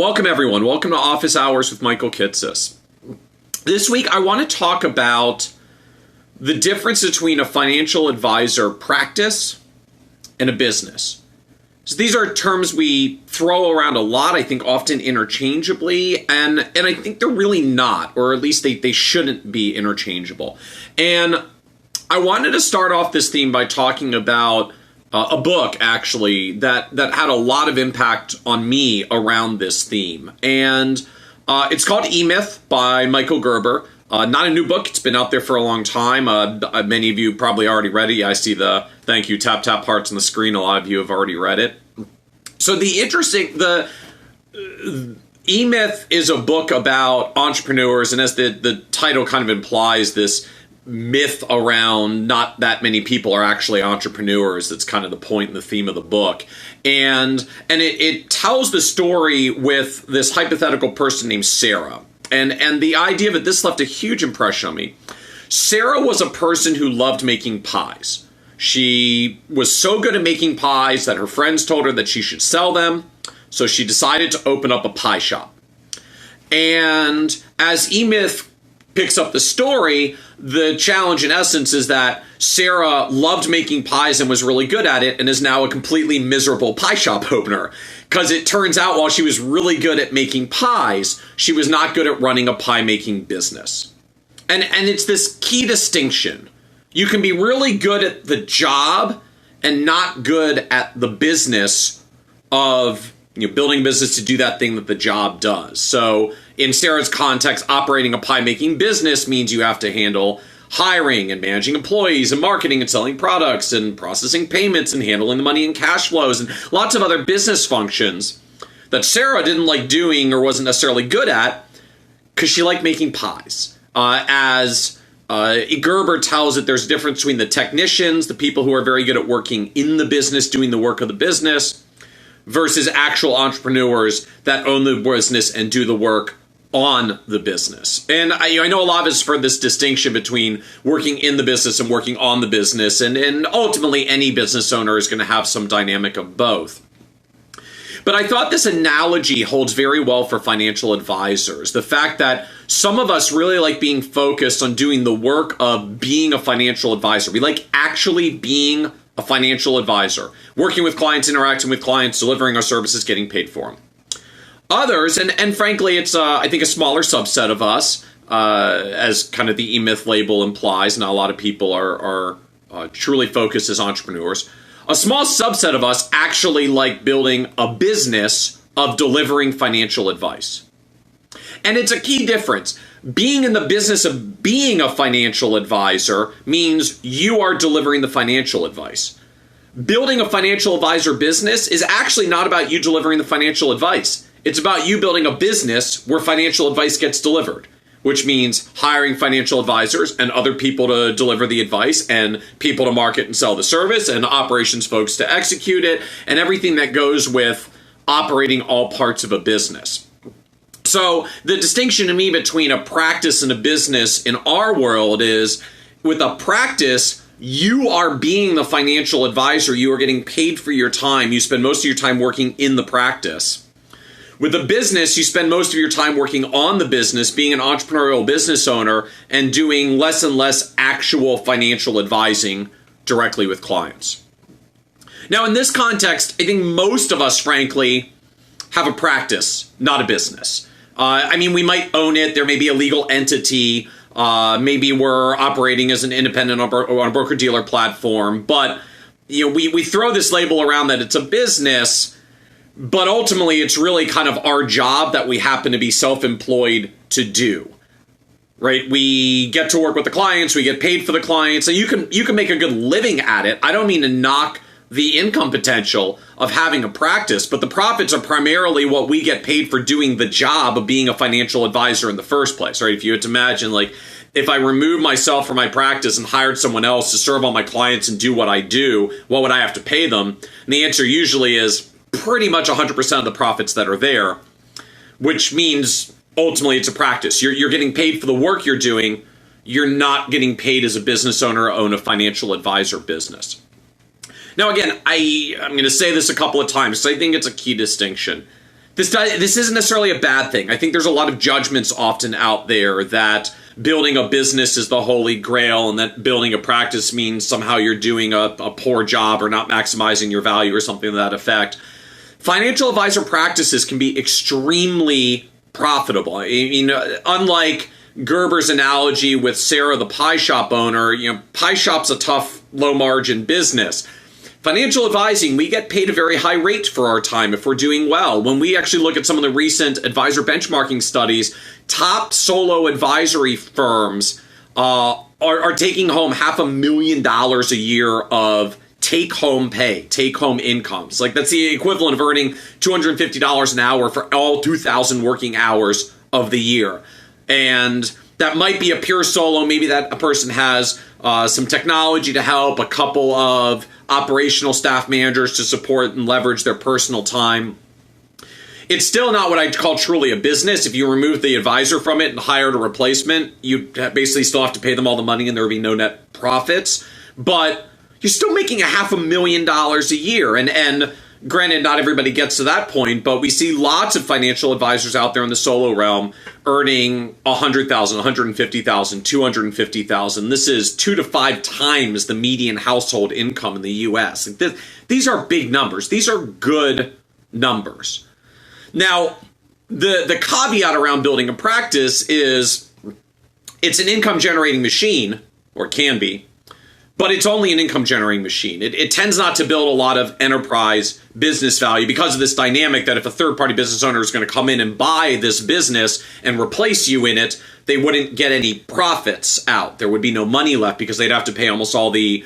Welcome, everyone. Welcome to Office Hours with Michael Kitces. This week, I want to talk about the difference between a financial advisor practice and a business. So these are terms we throw around a lot, I think often interchangeably, and I think they're really not, or at least they shouldn't be interchangeable. And I wanted to start off this theme by talking about a book, actually, that had a lot of impact on me around this theme. And it's called E-Myth by Michael Gerber. Not a new book. It's been out there for a long time. Many of you probably already read it. I see the thank you tap hearts on the screen. A lot of you have already read it. So the E-Myth is a book about entrepreneurs, and as the title kind of implies, this myth around not that many people are actually entrepreneurs. That's kind of the point and the theme of the book. And it tells the story with this hypothetical person named Sarah. And the idea of it, this left a huge impression on me. Sarah was a person who loved making pies. She was so good at making pies that her friends told her that she should sell them. So she decided to open up a pie shop. And as E-Myth picks up the story, the challenge in essence is that Sarah loved making pies and was really good at it and is now a completely miserable pie shop opener. Because it turns out while she was really good at making pies, she was not good at running a pie making business. And it's this key distinction. You can be really good at the job and not good at the business of building a business to do that thing that the job does. So in Sarah's context, operating a pie-making business means you have to handle hiring and managing employees and marketing and selling products and processing payments and handling the money and cash flows and lots of other business functions that Sarah didn't like doing or wasn't necessarily good at because she liked making pies. Gerber tells it, there's a difference between the technicians, the people who are very good at working in the business, doing the work of the business, versus actual entrepreneurs that own the business and do the work on the business. And I know a lot of us for this distinction between working in the business and working on the business, and ultimately any business owner is going to have some dynamic of both. But I thought this analogy holds very well for financial advisors. The fact that some of us really like being focused on doing the work of being a financial advisor. We like actually being a financial advisor, working with clients, interacting with clients, delivering our services, getting paid for them. Others, and frankly, it's I think a smaller subset of us, as kind of the E-Myth label implies, not a lot of people are truly focused as entrepreneurs. A small subset of us actually like building a business of delivering financial advice. And it's a key difference. Being in the business of being a financial advisor means you are delivering the financial advice. Building a financial advisor business is actually not about you delivering the financial advice. It's about you building a business where financial advice gets delivered, which means hiring financial advisors and other people to deliver the advice and people to market and sell the service and operations folks to execute it and everything that goes with operating all parts of a business. So the distinction to me between a practice and a business in our world is with a practice, you are being the financial advisor. You are getting paid for your time. You spend most of your time working in the practice. With a business, you spend most of your time working on the business, being an entrepreneurial business owner, and doing less and less actual financial advising directly with clients. Now, in this context, I think most of us, frankly, have a practice, not a business. We might own it. There may be a legal entity. Maybe we're operating as an independent on a broker-dealer platform. But we throw this label around that it's a business, but ultimately it's really kind of our job that we happen to be self-employed to do. Right? We get to work with the clients. We get paid for the clients. And you can make a good living at it. I don't mean to knock the income potential of having a practice, but the profits are primarily what we get paid for doing the job of being a financial advisor in the first place, right? If you had to imagine, like, if I removed myself from my practice and hired someone else to serve all my clients and do what I do, what would I have to pay them? And the answer usually is pretty much 100% of the profits that are there, which means ultimately it's a practice. You're getting paid for the work you're doing. You're not getting paid as a business owner or own a financial advisor business. Now, again, I'm going to say this a couple of times because I think it's a key distinction. This isn't necessarily a bad thing. I think there's a lot of judgments often out there that building a business is the holy grail and that building a practice means somehow you're doing a poor job or not maximizing your value or something to that effect. Financial advisor practices can be extremely profitable. I mean, unlike Gerber's analogy with Sarah, the pie shop owner, pie shop's a tough, low margin business. Financial advising, we get paid a very high rate for our time if we're doing well. When we actually look at some of the recent advisor benchmarking studies, top solo advisory firms are taking home $500,000 a year of take-home pay, take-home incomes. Like, that's the equivalent of earning $250 an hour for all 2,000 working hours of the year. And that might be a pure solo. Maybe that a person has some technology to help, a couple of operational staff managers to support and leverage their personal time. It's still not what I'd call truly a business. If you remove the advisor from it and hired a replacement, you basically still have to pay them all the money and there would be no net profits. But you're still making $500,000 a year. And granted, not everybody gets to that point, but we see lots of financial advisors out there in the solo realm earning $100,000, $150,000, $250,000. This is 2 to 5 times the median household income in the U.S. These are big numbers. These are good numbers. Now, the caveat around building a practice is it's an income generating machine, or it can be, but it's only an income generating machine. It tends not to build a lot of enterprise business value because of this dynamic that if a third party business owner is going to come in and buy this business and replace you in it, they wouldn't get any profits out. There would be no money left because they'd have to pay almost all the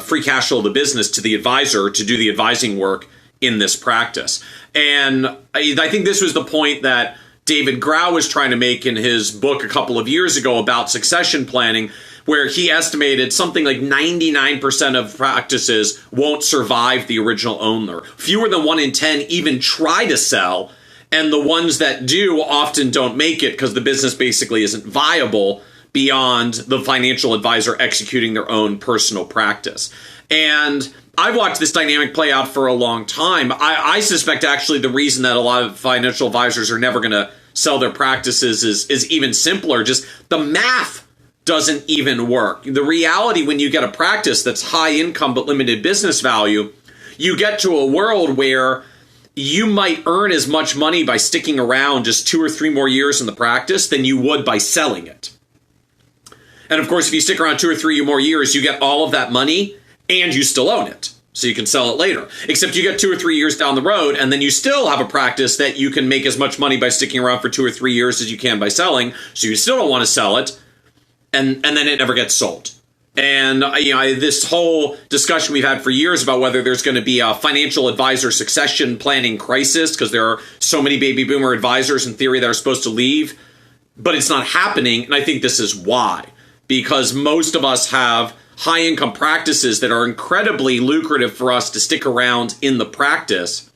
free cash flow of the business to the advisor to do the advising work in this practice. And I think this was the point that David Grau was trying to make in his book a couple of years ago about succession planning, where he estimated something like 99% of practices won't survive the original owner. Fewer than 1 in 10 even try to sell, and the ones that do often don't make it because the business basically isn't viable beyond the financial advisor executing their own personal practice. And I've watched this dynamic play out for a long time. I suspect actually the reason that a lot of financial advisors are never going to sell their practices is even simpler. Just the math doesn't even work. The reality when you get a practice that's high income but limited business value, you get to a world where you might earn as much money by sticking around just 2 or 3 more years in the practice than you would by selling it. And of course, if you stick around 2 or 3 more years, you get all of that money and you still own it. So you can sell it later. Except you get 2 or 3 years down the road and then you still have a practice that you can make as much money by sticking around for 2 or 3 years as you can by selling. So you still don't want to sell it. And then it never gets sold. And this whole discussion we've had for years about whether there's going to be a financial advisor succession planning crisis because there are so many baby boomer advisors in theory that are supposed to leave, but it's not happening. And I think this is why. Because most of us have high income practices that are incredibly lucrative for us to stick around in the practice,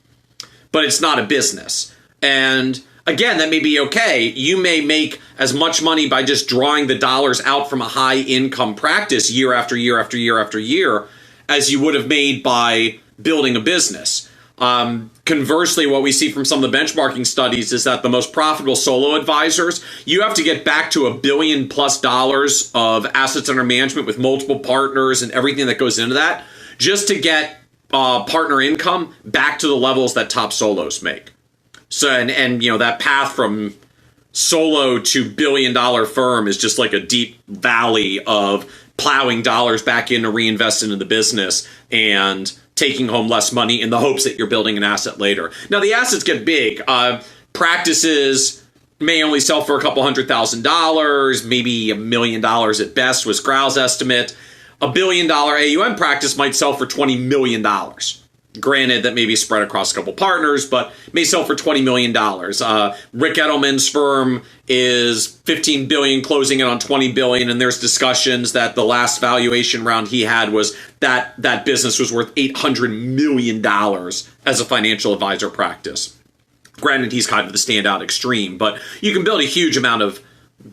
but it's not a business. And again, that may be okay. You may make as much money by just drawing the dollars out from a high income practice year after year after year after year as you would have made by building a business. Conversely, what we see from some of the benchmarking studies is that the most profitable solo advisors, you have to get back to $1 billion+ of assets under management with multiple partners and everything that goes into that just to get partner income back to the levels that top solos make. So, and that path from solo to $1 billion firm is just like a deep valley of plowing dollars back in to reinvest into the business and taking home less money in the hopes that you're building an asset later. Now, the assets get big. Practices may only sell for a couple $100,000, maybe $1 million at best was Grau's estimate. A $1 billion AUM practice might sell for $20 million. Granted, that may be spread across a couple partners, but may sell for $20 million. Rick Edelman's firm is $15 billion, closing in on $20 billion, and there's discussions that the last valuation round he had was that business was worth $800 million as a financial advisor practice. Granted, he's kind of the standout extreme, but you can build a huge amount of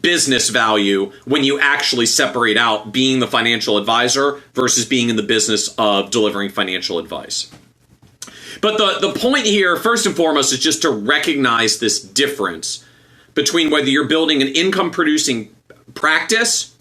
business value when you actually separate out being the financial advisor versus being in the business of delivering financial advice. But the point here, first and foremost, is just to recognize this difference between whether you're building an income-producing practice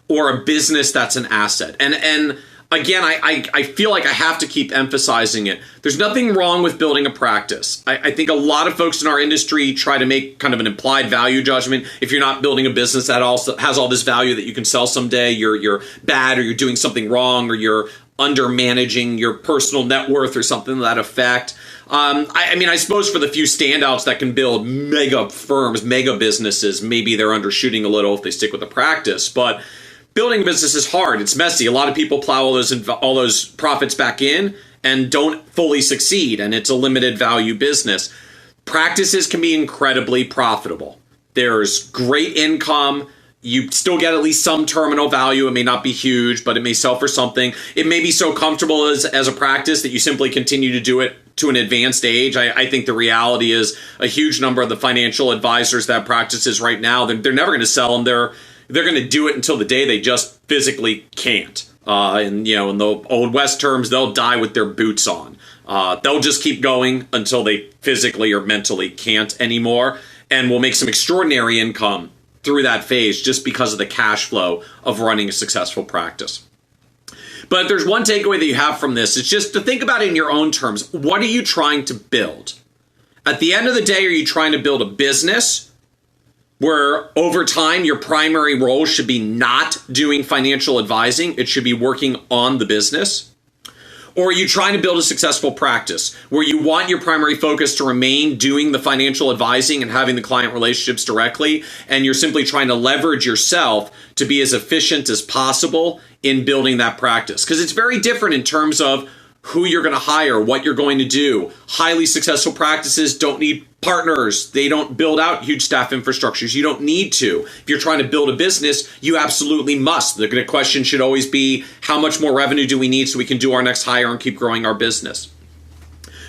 or a business that's an asset. And again, I feel like I have to keep emphasizing it. There's nothing wrong with building a practice. I think a lot of folks in our industry try to make kind of an implied value judgment. If you're not building a business that also has all this value that you can sell someday, you're bad, or you're doing something wrong, or you're under managing your personal net worth or something to that effect. I mean, I suppose for the few standouts that can build mega firms, mega businesses, maybe they're undershooting a little if they stick with the practice. But building a business is hard. It's messy. A lot of people plow all those profits back in and don't fully succeed, and it's a limited value business. Practices can be incredibly profitable. There's great income. You still get at least some terminal value. It may not be huge, but it may sell for something. It may be so comfortable as a practice that you simply continue to do it to an advanced age. I think the reality is a huge number of the financial advisors that have practices right now, they're never going to sell them. They're going to do it until the day they just physically can't. And in the old West terms, they'll die with their boots on. They'll just keep going until they physically or mentally can't anymore, and will make some extraordinary income through that phase just because of the cash flow of running a successful practice. But if there's one takeaway that you have from this, it's just to think about it in your own terms. What are you trying to build? At the end of the day, are you trying to build a business where over time your primary role should be not doing financial advising? It should be working on the business. Or are you trying to build a successful practice where you want your primary focus to remain doing the financial advising and having the client relationships directly, and you're simply trying to leverage yourself to be as efficient as possible in building that practice? Because it's very different in terms of who you're going to hire, what you're going to do. Highly successful practices don't need partners. They don't build out huge staff infrastructures. You don't need to. If you're trying to build a business, you absolutely must. The question should always be, how much more revenue do we need so we can do our next hire and keep growing our business?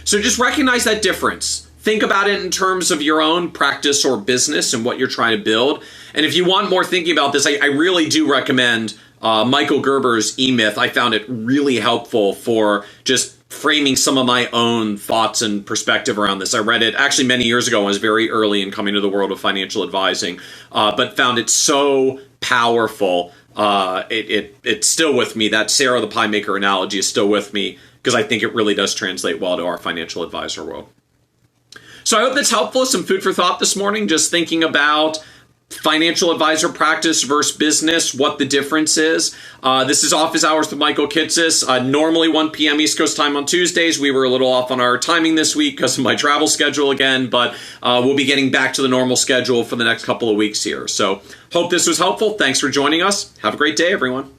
So just recognize that difference. Think about it in terms of your own practice or business and what you're trying to build. And if you want more thinking about this, I really do recommend Michael Gerber's E-Myth. I found it really helpful for just framing some of my own thoughts and perspective around this. I read it actually many years ago. I was very early in coming to the world of financial advising, but found it so powerful. It's still with me. That Sarah the Pie Maker analogy is still with me because I think it really does translate well to our financial advisor world. So I hope that's helpful. Some food for thought this morning, just thinking about financial advisor practice versus business, what the difference is. This is Office Hours with Michael Kitces. Normally 1 p.m. East Coast time on Tuesdays. We were a little off on our timing this week because of my travel schedule again, but we'll be getting back to the normal schedule for the next couple of weeks here. So hope this was helpful. Thanks for joining us. Have a great day, everyone.